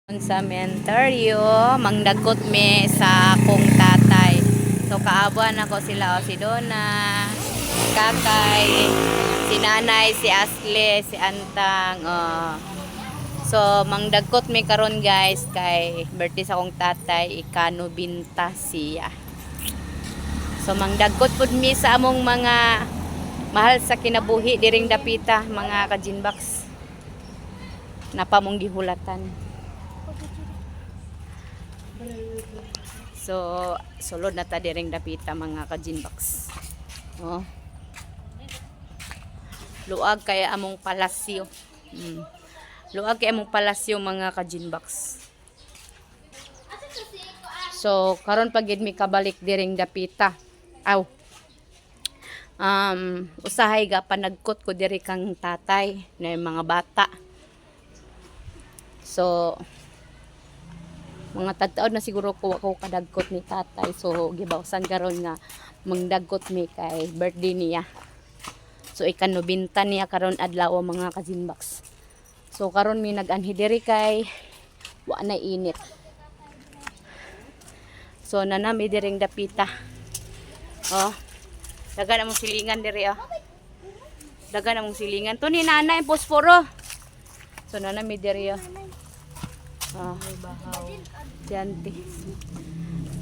Sa cementerio, mangdagot me sa akong tatay. So kaabuan ako sila si Donna, kakay, si nanay, si Asle, si Antang. So mangdagot me karon guys kay birthday sa akong tatay, ikano binta siya. So mangdagot pud mi sa among mga mahal sa kinabuhi diring dapita mga ka-Ginbox. Napamong gihulatan. So, sulod na ta diring dapita mga ka-Ginbox. Oh. Luag kay among palasyo. Luag kay among palasyo mga ka-Ginbox. So, karon pagid mi kabalik diring dapita. Aw. Usahay ga panagkot ko diri kang tatay na mga bata. So, mga tagtaod na siguro ko ako kadagkot ni tatay. So gibawsan karon nga mangdagkot mi kay birthday niya. So ikanobinta niya karon adlaw mga ka-Ginbox. So karon mi nag-anhi diri kay wa na init. So nanami diring dapita. Oh. Dagan among silingan diri oh. Dagan among silingan to ni nanay posporo. So nanami diri oh. Janti.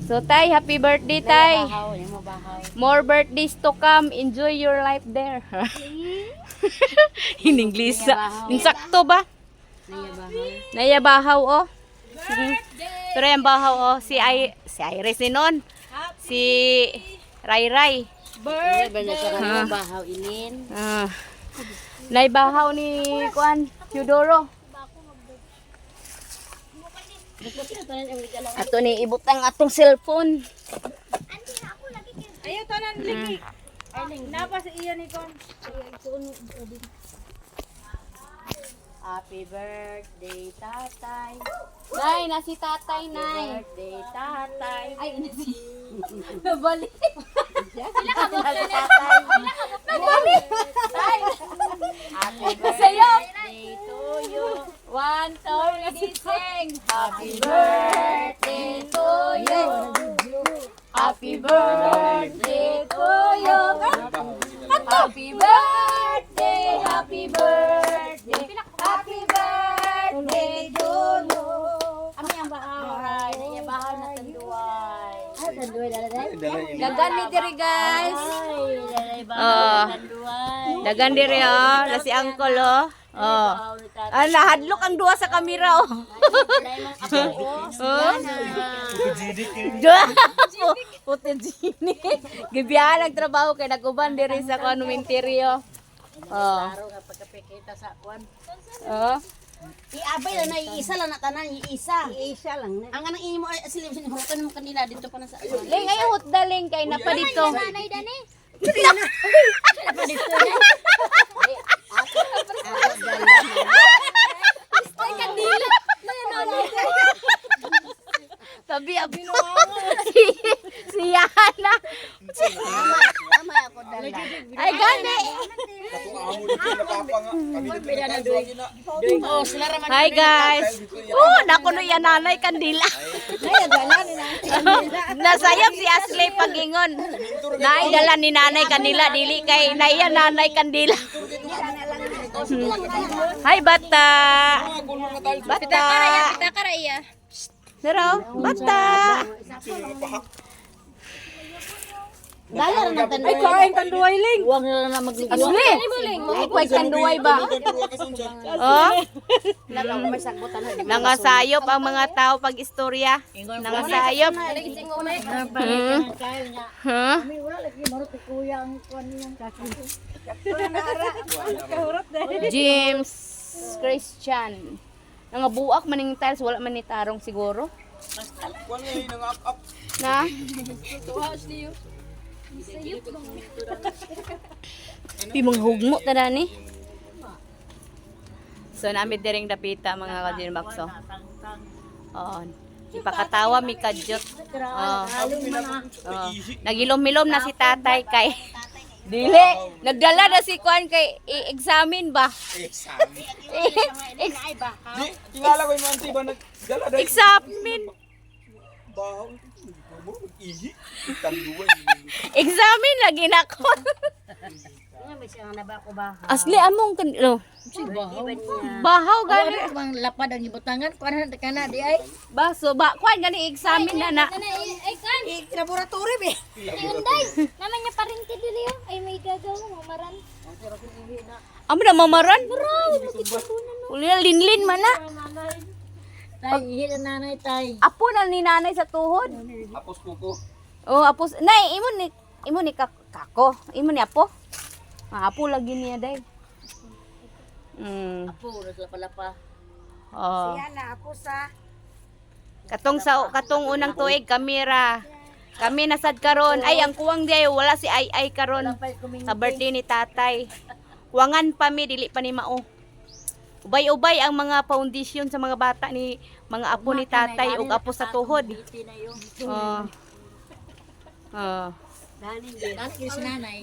So tay, happy birthday tay. More birthdays to come. Enjoy your life there. In English. Insakto ba? Naya bahaw oh. Pero yung bahaw oh. Si Iris ni nun. Si Ray Ray. Bahaw inin. Nay bahaw ni Kuan Teodoro. Ato ni ibutang atong cellphone. Ayaw tanan lagi. Napa sa iya ni kon. Happy birthday tatay. Nay, na si tatay nay. Birthday tatay. Ay, na si. Nabalik. Sila ka ba Na si tatay. Nabalik. Tay. Happy birthday to you. 1, 2, 3, sing. Happy birthday to you. Happy birthday to you. Happy birthday, happy birthday. Happy birthday to you. Ami ang bahaw. Ay, bahaw na tanduay. Ay, tanduay dala. Dagan ni diri guys. Ay, dalay Oh. bahaw tanduay. Dagan diri oh, na si uncle oh. Oh. Nahadlok ang duwa sa kamera oh. Oh. Puti Gini. Gibiyahan ang trabaho kay naguban diri sa konomenteryo. Oh. Araw nga pagkapikita sa kwan. Oh. Iabay lang na iisa lang na tanan, iisa. Iisa lang. Ang anang ini mo ay silim hurutan mo kanila dito pa na sa kwan. Ling ay hutdaling kay napa dito. Nanay dani. Tabi abi no. Si Yana. Tama ako dala. Ay gani. Oh, sila raman. Hi guys. Oh, nako no yan nanay kandila. Nay dala ni Nasayap si Ashley pagingon. Nay dala ni nanay kanila dili kay naiya nanay kandila. Hi bata. Bata. Kita karaya. Nero, bata. Dala na tan. Ay kain kanduay ling. Huwag na magliguan. Asli. Ay kuy kanduay ba? Oh. Nangasayop ang mga tao pag istorya. Nangasayop. Huh? James Christian. Nangabuak maning tiles wala man ni tarong siguro. Na? Pimong hugmo tada ni. So namin diring dapita mga ka-Ginbox. Oh. Ipakatawa mi kadyot. Oh. Nagilom-milom na si tatay kay Dili, nagdala na si Kwan kay i-examine ba? Examine. Ay ba? Di, tingala ko yung manti ba nagdala dahil. Examine. Bahaw. Mo, mag-ihi. Tanduan. Examine lagi na ko. Ano ba siya na ba ko ba? Asli among no. Bahaw gani. Bang lapad ang ibutangan para ka na di ay. Baso ba Kwan gani examine na na. Ay, kan. Laboratory be. Inday. Naman niya pa rin dili oh. Ay, may gagawin mo, maran. Amo na mamaran. Uli linlin man na. Tay, hila nanay tay. Apo na ni nanay sa tuhod. Apos kuko. Oh, apos nay imo ni kako. Imo ni apo. Apo lagi niya day. Apo, naslapa-lapa. Oh. na ako sa Katong unang tuig kamera. Kami nasad karon. Ay ang kuwang di wala si ay karon sa birthday ni tatay. Kuwangan pa mi dili pa ni mao. Ubay-ubay ang mga foundation sa mga bata ni mga apo ni tatay ug apo sa tuhod. Oh. Oh. Dani si nanay.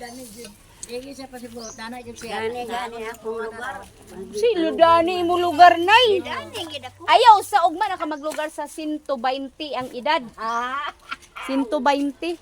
Dili siya pa si buot. Nanay gyud siya. Gani ako lugar. Si Ludani mo lugar nay. Ayaw sa ugma naka maglugar sa 120 ang edad. 120.